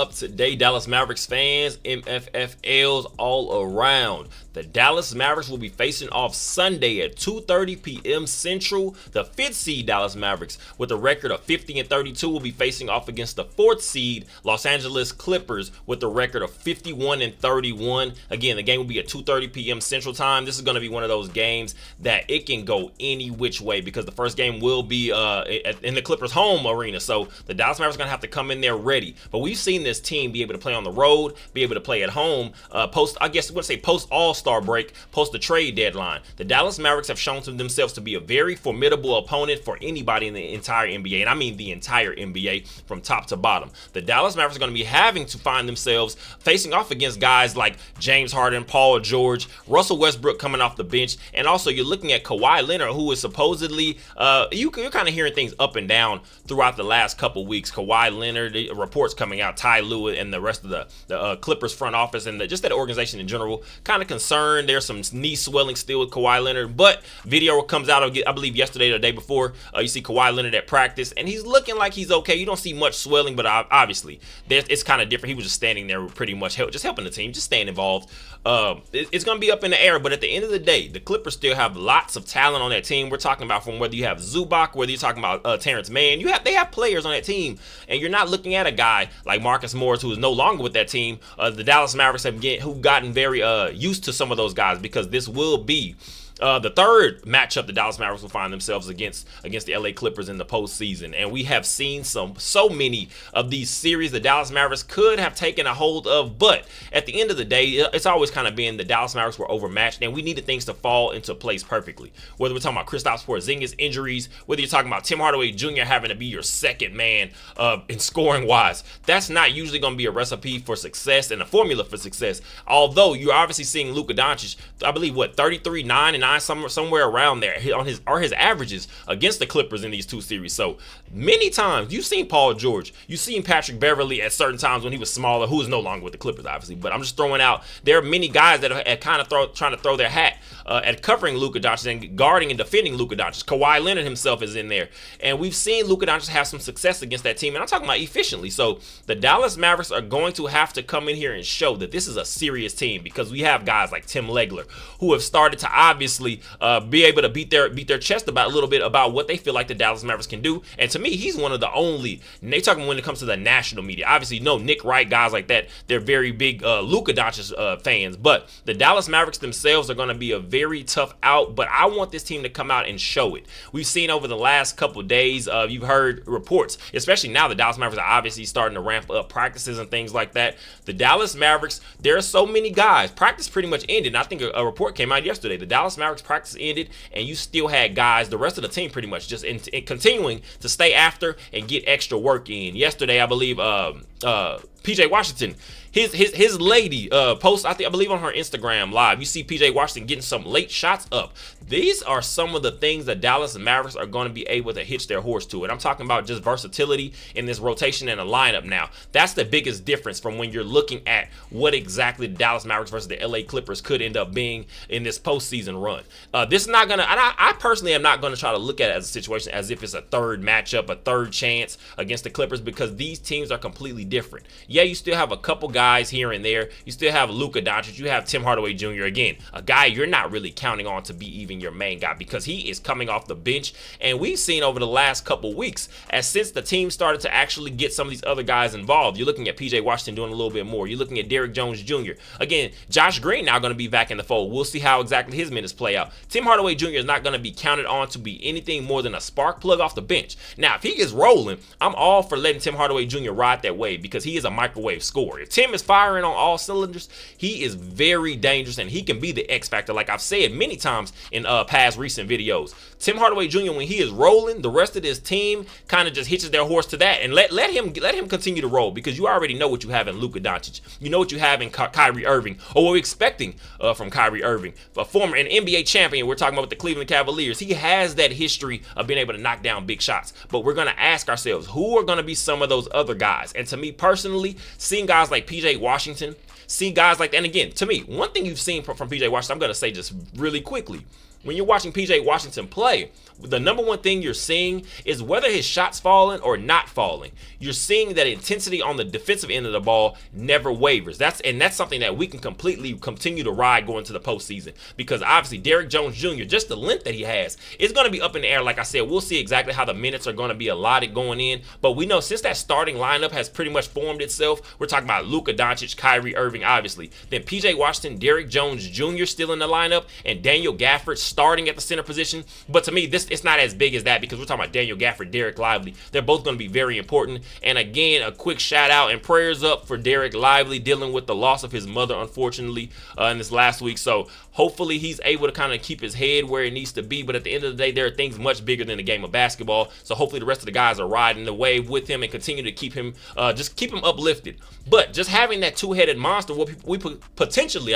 up today, Dallas Mavericks fans, MFFLs all around. The Dallas Mavericks will be facing off Sunday at 2:30 p.m. Central. The 5th seed Dallas Mavericks, with a record of 50-32, will be facing off against the 4th seed Los Angeles Clippers with a record of 51-31. Again, the game will be at 2:30 p.m. Central Time. This is going to be one of those games that it can go any which way because the first game will be in the Clippers' home arena. So the Dallas Mavericks are going to have to come in there ready. But we've seen this team be able to play on the road, be able to play at home, post All-Star break, post the trade deadline. The Dallas Mavericks have shown to themselves to be a very formidable opponent for anybody in the entire NBA, and I mean the entire NBA from top to bottom. The Dallas Mavericks are going to be having to find themselves facing off against guys like James Harden, Paul George, Russell Westbrook coming off the bench, and also you're looking at Kawhi Leonard, who is supposedly, you're kind of hearing things up and down throughout the last couple weeks. Kawhi Leonard, reports coming out, Ty Lue and the rest of the Clippers front office and just that organization in general, kind of concerned. There's some knee swelling still with Kawhi Leonard, but video comes out, I believe yesterday or the day before, you see Kawhi Leonard at practice, and he's looking like he's okay. You don't see much swelling, but obviously it's kind of different. He was just standing there pretty much just helping the team, just staying involved. It's going to be up in the air, but at the end of the day, the Clippers still have lots of talent on that team. We're talking about from whether you have Zubac, whether you're talking about Terrence Mann, they have players on that team, and you're not looking at a guy like Marcus Morris, who is no longer with that team. The Dallas Mavericks have gotten very used to some of those guys, because this will be the third matchup the Dallas Mavericks will find themselves against the LA Clippers in the postseason. And we have seen so many of these series the Dallas Mavericks could have taken a hold of, but at the end of the day, it's always kind of been the Dallas Mavericks were overmatched, and we needed things to fall into place perfectly. Whether we're talking about Kristaps Porzingis injuries, whether you're talking about Tim Hardaway Jr. having to be your second man in scoring wise, that's not usually going to be a recipe for success and a formula for success. Although you're obviously seeing Luka Doncic, I believe 33, 9, and 9, somewhere around there on his averages against the Clippers in these two series. So many times you've seen Paul George, you've seen Patrick Beverley at certain times when he was smaller, who is no longer with the Clippers, obviously. But I'm just throwing out, there are many guys that are kind of trying to throw their hat at covering Luka Doncic and guarding and defending Luka Doncic. Kawhi Leonard himself is in there, and we've seen Luka Doncic have some success against that team, and I'm talking about efficiently. So the Dallas Mavericks are going to have to come in here and show that this is a serious team, because we have guys like Tim Legler who have started to obviously be able to beat their chest a little bit about what they feel like the Dallas Mavericks can do. And to me, he's one of the only, and they talking when it comes to the national media, obviously Nick Wright, guys like that, they're very big Luka Doncic fans, but the Dallas Mavericks themselves are going to be a very tough out. But I want this team to come out and show it. We've seen over the last couple days, you've heard reports, especially now the Dallas Mavericks are obviously starting to ramp up practices and things like that. The Dallas Mavericks, there are so many guys, practice pretty much ended, and I think a report came out yesterday. The Dallas Mavericks practice ended, and you still had guys, the rest of the team pretty much just in continuing to stay after and get extra work in. Yesterday, I believe PJ Washington, his lady post, I believe on her Instagram live, you see PJ Washington getting some late shots up. These are some of the things that Dallas Mavericks are going to be able to hitch their horse to. And I'm talking about just versatility in this rotation and a lineup now. That's the biggest difference from when you're looking at what exactly the Dallas Mavericks versus the LA Clippers could end up being in this postseason run. This is not going to, and I personally am not going to try to look at it as a situation as if it's a third matchup, a third chance against the Clippers, because these teams are completely different. Yeah, you still have a couple guys here and there. You still have Luka Doncic. You have Tim Hardaway Jr. Again, a guy you're not really counting on to be even your main guy, because he is coming off the bench. And we've seen over the last couple weeks, since the team started to actually get some of these other guys involved, you're looking at PJ Washington doing a little bit more. You're looking at Derrick Jones Jr. Again, Josh Green now going to be back in the fold. We'll see how exactly his minutes play out. Tim Hardaway Jr. is not going to be counted on to be anything more than a spark plug off the bench. Now, if he gets rolling, I'm all for letting Tim Hardaway Jr. ride that wave, because he is a microwave scorer. If Tim is firing on all cylinders, he is very dangerous, and he can be the X factor, like I've said many times in past recent videos. Tim Hardaway Jr., when he is rolling, the rest of this team kind of just hitches their horse to that, and let him continue to roll, because you already know what you have in Luka Doncic. You know what you have in Kyrie Irving, or what we're expecting from Kyrie Irving, a former an NBA champion. We're talking about with the Cleveland Cavaliers. He has that history of being able to knock down big shots. But we're going to ask ourselves, who are going to be some of those other guys? And to me personally, seeing guys like PJ Washington, see guys like that, and again, to me, one thing you've seen from PJ Washington, I'm going to say just really quickly, when you're watching PJ Washington play, the number one thing you're seeing is whether his shot's falling or not falling. You're seeing that intensity on the defensive end of the ball never wavers. That's something that we can completely continue to ride going to the postseason, because obviously Derrick Jones Jr., just the length that he has, is going to be up in the air. Like I said, we'll see exactly how the minutes are going to be allotted going in, but we know since that starting lineup has pretty much formed itself, we're talking about Luka Doncic, Kyrie Irving, obviously, then PJ Washington, Derrick Jones Jr. still in the lineup, and Daniel Gafford starting at the center position. But to me, it's not as big as that, because we're talking about Daniel Gafford, Derek Lively. They're both going to be very important. And again, a quick shout out and prayers up for Derek Lively, dealing with the loss of his mother, unfortunately, in this last week. So hopefully he's able to kind of keep his head where it needs to be. But at the end of the day, there are things much bigger than the game of basketball. So hopefully the rest of the guys are riding the wave with him and continue to keep him, uplifted. But just having that two-headed monster, what we potentially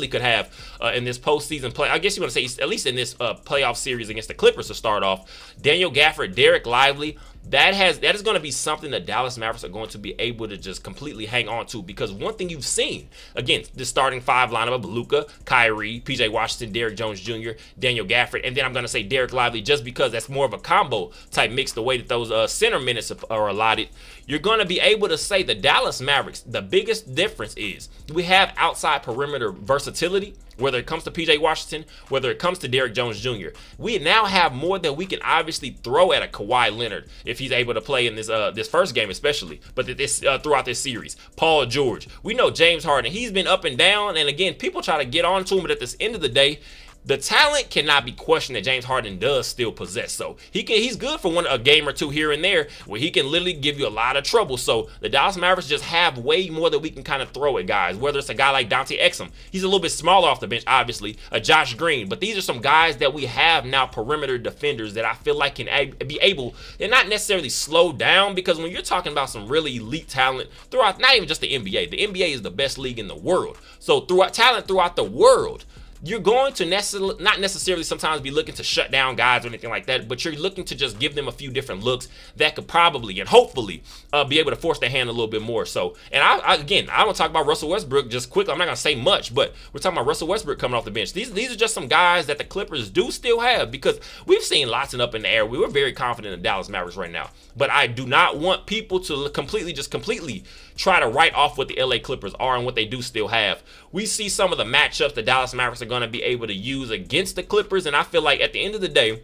could have in this postseason play, I guess you want to say at least in this playoff series against the Clippers to start off, Daniel Gafford, Derek Lively, that is going to be something the Dallas Mavericks are going to be able to just completely hang on to, because one thing you've seen, again, the starting five lineup of Luka, Kyrie, PJ Washington, Derrick Jones Jr., Daniel Gafford, and then I'm going to say Derek Lively, just because that's more of a combo type mix, the way that those center minutes are allotted. You're going to be able to say the Dallas Mavericks, the biggest difference is we have outside perimeter versatility, whether it comes to PJ Washington, whether it comes to Derrick Jones Jr. We now have more that we can obviously throw at a Kawhi Leonard if he's able to play in this first game especially, but throughout this series. Paul George. We know James Harden, he's been up and down, and again, people try to get on to him, but at this end of the day, the talent cannot be questioned that James Harden does still possess. So he's good for a game or two here and there where he can literally give you a lot of trouble. So the Dallas Mavericks just have way more that we can kind of throw at guys, whether it's a guy like Dante Exum. He's a little bit smaller off the bench, obviously, a Josh Green. But these are some guys that we have now, perimeter defenders, that I feel like can be able, and not necessarily slow down, because when you're talking about some really elite talent throughout, not even just the NBA is the best league in the world. So talent throughout the world, you're going to not necessarily sometimes be looking to shut down guys or anything like that, but you're looking to just give them a few different looks that could probably and hopefully be able to force their hand a little bit more. So, and I want to talk about Russell Westbrook just quickly. I'm not going to say much, but we're talking about Russell Westbrook coming off the bench. These are just some guys that the Clippers do still have, because we've seen lots and up in the air. We were very confident in the Dallas Mavericks right now, but I do not want people to completely try to write off what the LA Clippers are and what they do still have. We see some of the matchups the Dallas Mavericks are going to be able to use against the Clippers, and I feel like at the end of the day,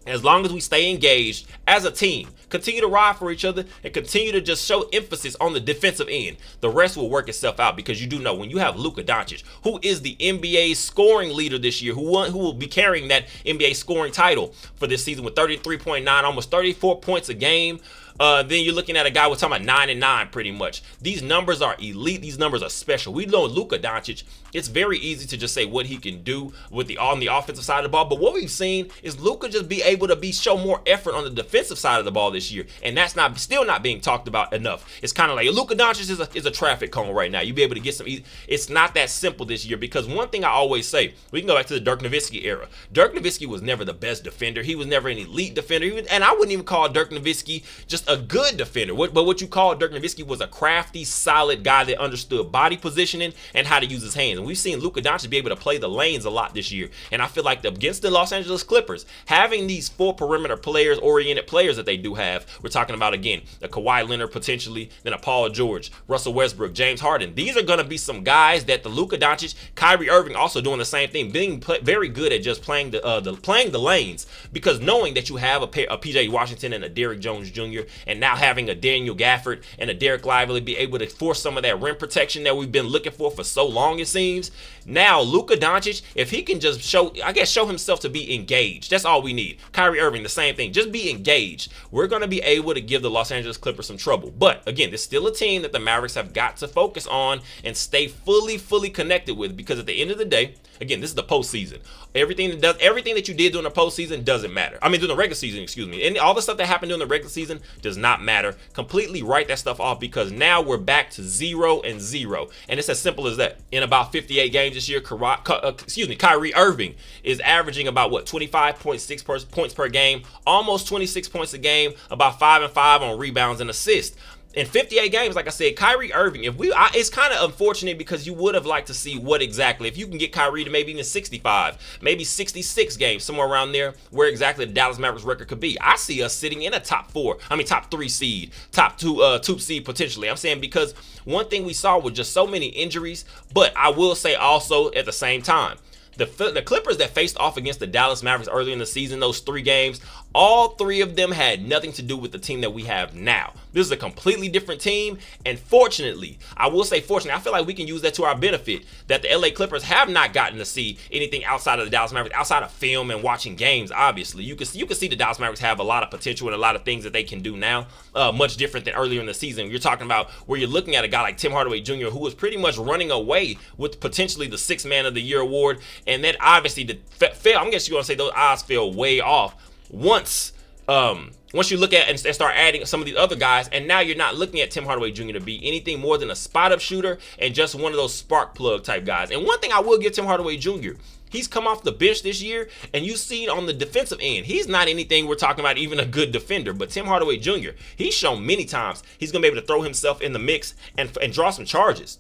as long as we stay engaged as a team, continue to ride for each other, and continue to just show emphasis on the defensive end, the rest will work itself out, because you do know when you have Luka Doncic, who is the NBA scoring leader this year, who will be carrying that NBA scoring title for this season with 33.9, almost 34 points a game. Then you're looking at a guy with talking about 9 and 9 pretty much. These numbers are elite. These numbers are special. We know Luka Doncic, it's very easy to just say what he can do on the offensive side of the ball. But what we've seen is Luka just be able to show more effort on the defensive side of the ball this year. And that's still not being talked about enough. It's kind of like Luka Doncic is a traffic cone right now. You'll be able to get some easy. It's not that simple this year, because one thing I always say, we can go back to the Dirk Nowitzki era. Dirk Nowitzki was never the best defender. He was never an elite defender. And I wouldn't even call Dirk Nowitzki just a good defender. But what you call Dirk Nowitzki was a crafty, solid guy that understood body positioning and how to use his hands. And we've seen Luka Doncic be able to play the lanes a lot this year. And I feel like against the Los Angeles Clippers, having these four perimeter players, oriented players that they do have, we're talking about, again, a Kawhi Leonard potentially, then a Paul George, Russell Westbrook, James Harden. These are going to be some guys that the Luka Doncic, Kyrie Irving also doing the same thing, being very good at just playing the lanes, because knowing that you have a PJ Washington and a Derrick Jones Jr., and now having a Daniel Gafford and a Derek Lively be able to force some of that rim protection that we've been looking for so long, it seems. Now, Luka Doncic, if he can just show himself to be engaged, that's all we need. Kyrie Irving, the same thing. Just be engaged. We're going to be able to give the Los Angeles Clippers some trouble. But, again, there's still a team that the Mavericks have got to focus on and stay fully connected with, because at the end of the day, again, this is the postseason. Everything that you did during the postseason doesn't matter. I mean, during the regular season, excuse me. And all the stuff that happened during the regular season does not matter. Completely write that stuff off, because now we're back to 0-0. And it's as simple as that. In about 58 games this year, Kyrie Irving is averaging about 25.6 points per game, almost 26 points a game, about 5 and 5 on rebounds and assists. in 58 games, like I said, Kyrie Irving, it's kind of unfortunate because you would have liked to see what exactly, if you can get Kyrie to maybe even 65, maybe 66 games, somewhere around there, where exactly the Dallas Mavericks record could be. I see us sitting in a top 3 seed, top two seed potentially. I'm saying because one thing we saw was just so many injuries, but I will say also at the same time, the Clippers that faced off against the Dallas Mavericks early in the season, those 3 games, all 3 of them had nothing to do with the team that we have now. This is a completely different team, and fortunately, I will say fortunately, I feel like we can use that to our benefit, that the LA Clippers have not gotten to see anything outside of the Dallas Mavericks, outside of film and watching games, obviously. You can see the Dallas Mavericks have a lot of potential and a lot of things that they can do now, much different than earlier in the season. You're talking about where you're looking at a guy like Tim Hardaway Jr., who was pretty much running away with potentially the 6th Man of the Year award, and then obviously I'm guessing you're going to say those odds fell way off once you look at and start adding some of these other guys, and now you're not looking at Tim Hardaway Jr. to be anything more than a spot-up shooter and just one of those spark plug type guys. And one thing I will give Tim Hardaway Jr., he's come off the bench this year, and you see on the defensive end, he's not anything we're talking about even a good defender, but Tim Hardaway Jr., he's shown many times he's going to be able to throw himself in the mix and draw some charges.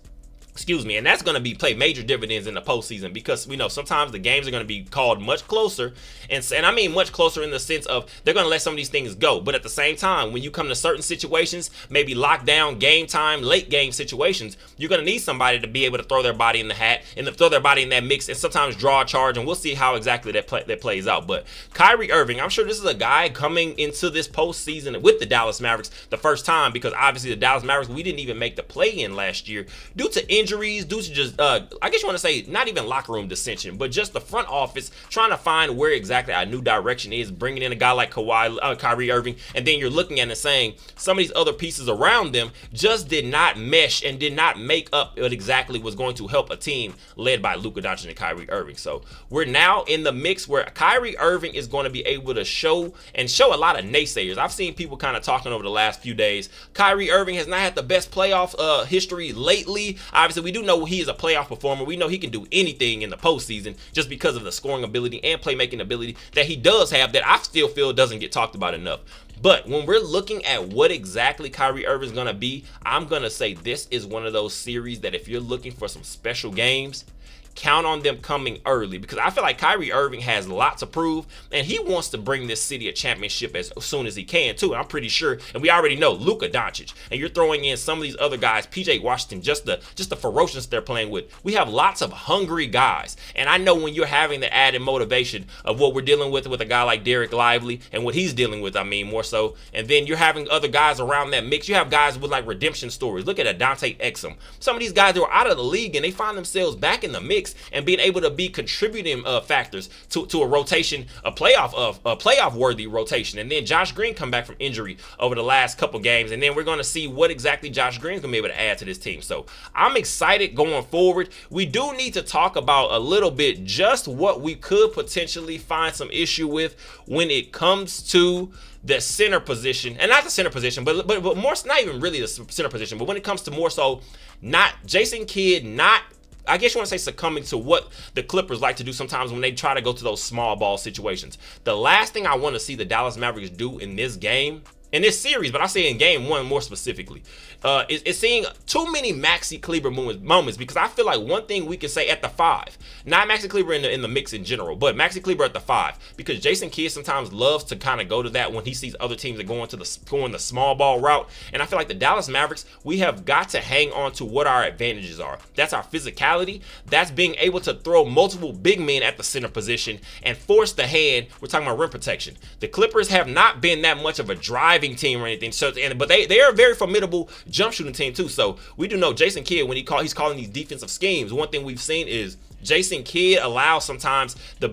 And that's going to play major dividends in the postseason, because we know sometimes the games are going to be called much closer, and I mean much closer in the sense of they're going to let some of these things go. But at the same time, when you come to certain situations, maybe lockdown, game time, late game situations, you're going to need somebody to be able to throw their body in the hat and throw their body in that mix and sometimes draw a charge, and we'll see how exactly that plays out. But Kyrie Irving, I'm sure this is a guy coming into this postseason with the Dallas Mavericks the first time, because obviously the Dallas Mavericks, we didn't even make the play-in last year due to injuries, due to just, I guess you want to say, not even locker room dissension, but just the front office trying to find where exactly our new direction is, bringing in a guy like Kyrie Irving, and then you're looking at it and saying some of these other pieces around them just did not mesh and did not make up what exactly was going to help a team led by Luka Doncic and Kyrie Irving. So we're now in the mix where Kyrie Irving is going to be able to show a lot of naysayers. I've seen people kind of talking over the last few days. Kyrie Irving has not had the best playoff history lately. Obviously, we do know he is a playoff performer. We know he can do anything in the postseason just because of the scoring ability and playmaking ability that he does have, that I still feel doesn't get talked about enough. But when we're looking at what exactly Kyrie Irving is going to be, I'm going to say this is one of those series that if you're looking for some special games, count on them coming early, because I feel like Kyrie Irving has a lot to prove, and he wants to bring this city a championship as soon as he can too. And I'm pretty sure, and we already know Luka Doncic, and you're throwing in some of these other guys, PJ Washington, just the ferociousness they're playing with. We have lots of hungry guys, and I know when you're having the added motivation of what we're dealing with a guy like Derek Lively and what he's dealing with, I mean more so, and then you're having other guys around that mix. You have guys with like redemption stories. Look at Dante Exum. Some of these guys that were out of the league and they find themselves back in the mix and being able to be contributing factors to a rotation, a playoff worthy rotation. And then Josh Green come back from injury over the last couple games, and then we're going to see what exactly Josh Green's going to be able to add to this team. So I'm excited going forward. We do need to talk about a little bit just what we could potentially find some issue with when it comes to the center position, and not the center position, but more, not even really the center position, but when it comes to more so not Jason Kidd, not, I guess you want to say, succumbing to what the Clippers like to do sometimes when they try to go to those small ball situations. The last thing I want to see the Dallas Mavericks do in this game, in this series, but I say in game one more specifically, is seeing too many Maxi Kleber moments, because I feel like one thing we can say at the 5, not Maxi Kleber in the mix in general, but Maxi Kleber at the 5, because Jason Kidd sometimes loves to kind of go to that when he sees other teams that going the small ball route. And I feel like the Dallas Mavericks, we have got to hang on to what our advantages are. That's our physicality. That's being able to throw multiple big men at the center position and force the hand. We're talking about rim protection. The Clippers have not been that much of a driving team or anything, but they are a very formidable jump shooting team too. So we do know Jason Kidd, when he's calling these defensive schemes, one thing we've seen is Jason Kidd allows sometimes or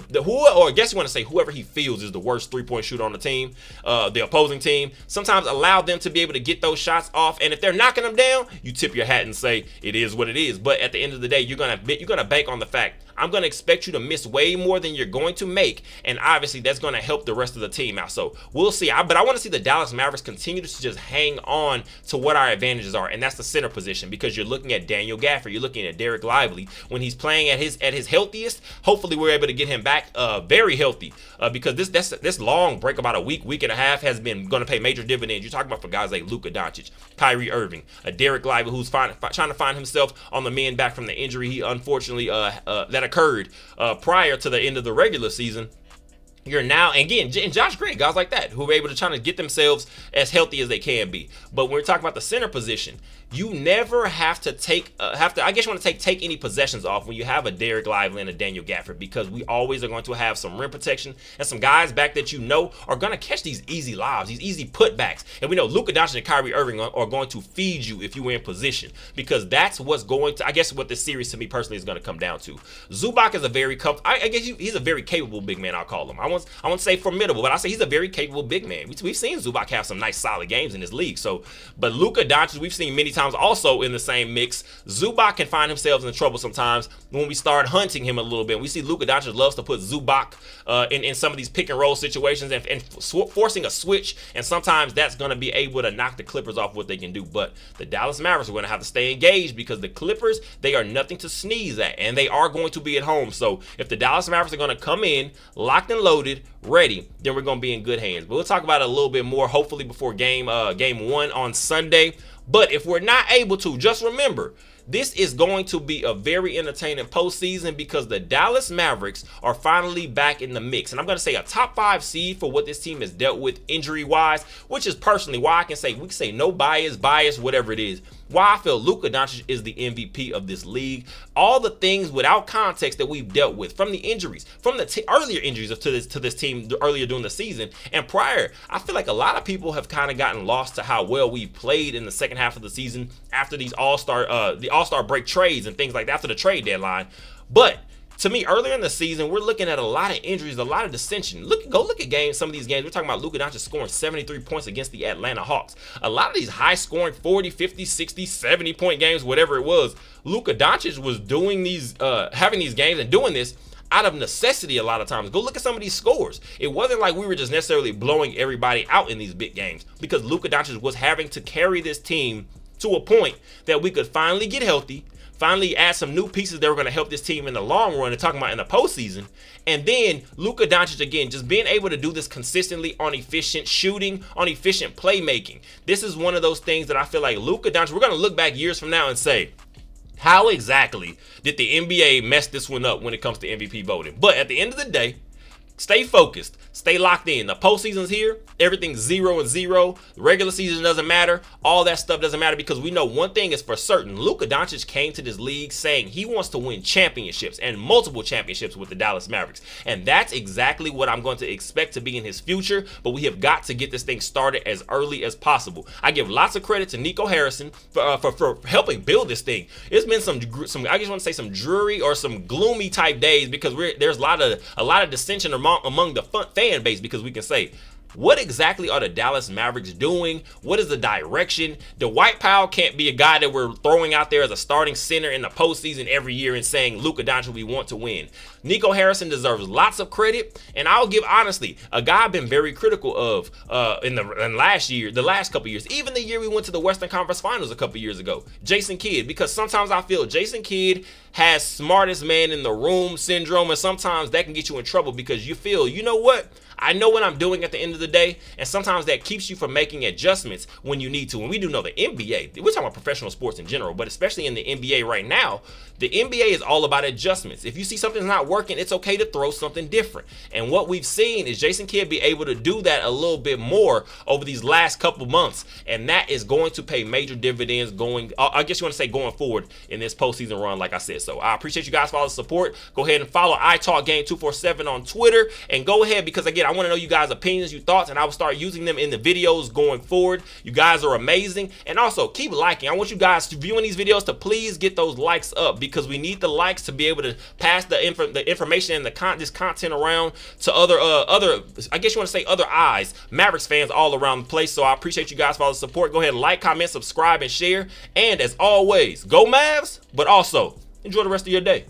I guess you want to say whoever he feels is the worst three-point shooter on the team, the opposing team, sometimes allow them to be able to get those shots off. And if they're knocking them down, you tip your hat and say it is what it is. But at the end of the day, you're gonna bank on the fact I'm going to expect you to miss way more than you're going to make, and obviously that's going to help the rest of the team out. So we'll see. But I want to see the Dallas Mavericks continue to just hang on to what our advantages are, and that's the center position, because you're looking at Daniel Gafford, you're looking at Derek Lively when he's playing at his healthiest. Hopefully we're able to get him back very healthy, because this long break, about a week and a half, has been going to pay major dividends. You're talking about for guys like Luka Doncic, Kyrie Irving, Derek Lively, who's trying to find himself on the mend back from the injury he unfortunately that occurred prior to the end of the regular season. You're now, again, and Josh Green, guys like that, who are able to try to get themselves as healthy as they can be. But when we're talking about the center position, you never have to take any possessions off when you have a Derek Lively and a Daniel Gafford, because we always are going to have some rim protection and some guys back that are going to catch these easy lobs, these easy putbacks. And we know Luka Doncic and Kyrie Irving are going to feed you if you were in position, because that's what's going to, I guess, what this series to me personally is going to come down to. Zubac is a very, he's a very capable big man, I'll call him. I won't say formidable, but I say he's a very capable big man. We've seen Zubac have some nice solid games in this league. But Luka Doncic, we've seen many times also in the same mix. Zubac can find himself in trouble sometimes when we start hunting him a little bit. We see Luka Doncic loves to put Zubac in some of these pick and roll situations and forcing a switch, and sometimes that's going to be able to knock the Clippers off what they can do. But the Dallas Mavericks are going to have to stay engaged, because the Clippers, they are nothing to sneeze at, and they are going to be at home. So if the Dallas Mavericks are going to come in locked and loaded, ready, then we're going to be in good hands. But we'll talk about it a little bit more hopefully before game 1 on Sunday. But if we're not able to, just remember, this is going to be a very entertaining postseason, because the Dallas Mavericks are finally back in the mix. And I'm going to say a top 5 seed for what this team has dealt with injury-wise, which is personally why I can say, we can say no bias, whatever it is, why I feel Luka Doncic is the MVP of this league. All the things without context that we've dealt with, from the injuries, from the earlier injuries to this team earlier during the season and prior, I feel like a lot of people have kind of gotten lost to how well we played in the second half of the season after these the All-Star break trades and things like that, after the trade deadline. But to me, earlier in the season, we're looking at a lot of injuries, a lot of dissension. Go look at some of these games. We're talking about Luka Doncic scoring 73 points against the Atlanta Hawks. A lot of these high-scoring 40, 50, 60, 70-point games, whatever it was, Luka Doncic was doing these, having these games and doing this out of necessity a lot of times. Go look at some of these scores. It wasn't like we were just necessarily blowing everybody out in these big games, because Luka Doncic was having to carry this team to a point that we could finally get healthy, finally add some new pieces that were going to help this team in the long run, and talking about in the postseason. And then Luka Doncic, again, just being able to do this consistently on efficient shooting, on efficient playmaking. This is one of those things that I feel like Luka Doncic, we're going to look back years from now and say, how exactly did the NBA mess this one up when it comes to MVP voting? But at the end of the day, stay focused, stay locked in. The postseason's here. Everything's 0-0. The regular season doesn't matter. All that stuff doesn't matter, because we know one thing is for certain. Luka Doncic came to this league saying he wants to win championships, and multiple championships with the Dallas Mavericks. And that's exactly what I'm going to expect to be in his future. But we have got to get this thing started as early as possible. I give lots of credit to Nico Harrison for helping build this thing. It's been some I just want to say some dreary or some gloomy type days, because there's a lot of dissension among the fan base, because we can say, what exactly are the Dallas Mavericks doing? What is the direction? Dwight Powell can't be a guy that we're throwing out there as a starting center in the postseason every year and saying, Luka Doncic, we want to win. Nico Harrison deserves lots of credit, and I'll give, honestly, a guy I've been very critical of in the last couple years, even the year we went to the Western Conference Finals a couple years ago, Jason Kidd, because sometimes I feel Jason Kidd has smartest man in the room syndrome, and sometimes that can get you in trouble, because you feel, you know what? I know what I'm doing at the end of the day, and sometimes that keeps you from making adjustments when you need to. And we do know the NBA, we're talking about professional sports in general, but especially in the NBA right now, the NBA is all about adjustments. If you see something's not working, it's okay to throw something different. And what we've seen is Jason Kidd be able to do that a little bit more over these last couple months, and that is going to pay major dividends going forward in this postseason run, like I said. So I appreciate you guys for all the support. Go ahead and follow iTalkGame247 on Twitter, and go ahead, because again, I want to know you guys' opinions, your thoughts, and I will start using them in the videos going forward. You guys are amazing. And also, keep liking. I want you guys to viewing these videos to please get those likes up, because we need the likes to be able to pass the information and this content around to other I guess you want to say other eyes, Mavericks fans all around the place. So I appreciate you guys for all the support. Go ahead and like, comment, subscribe, and share. And as always, go Mavs, but also enjoy the rest of your day.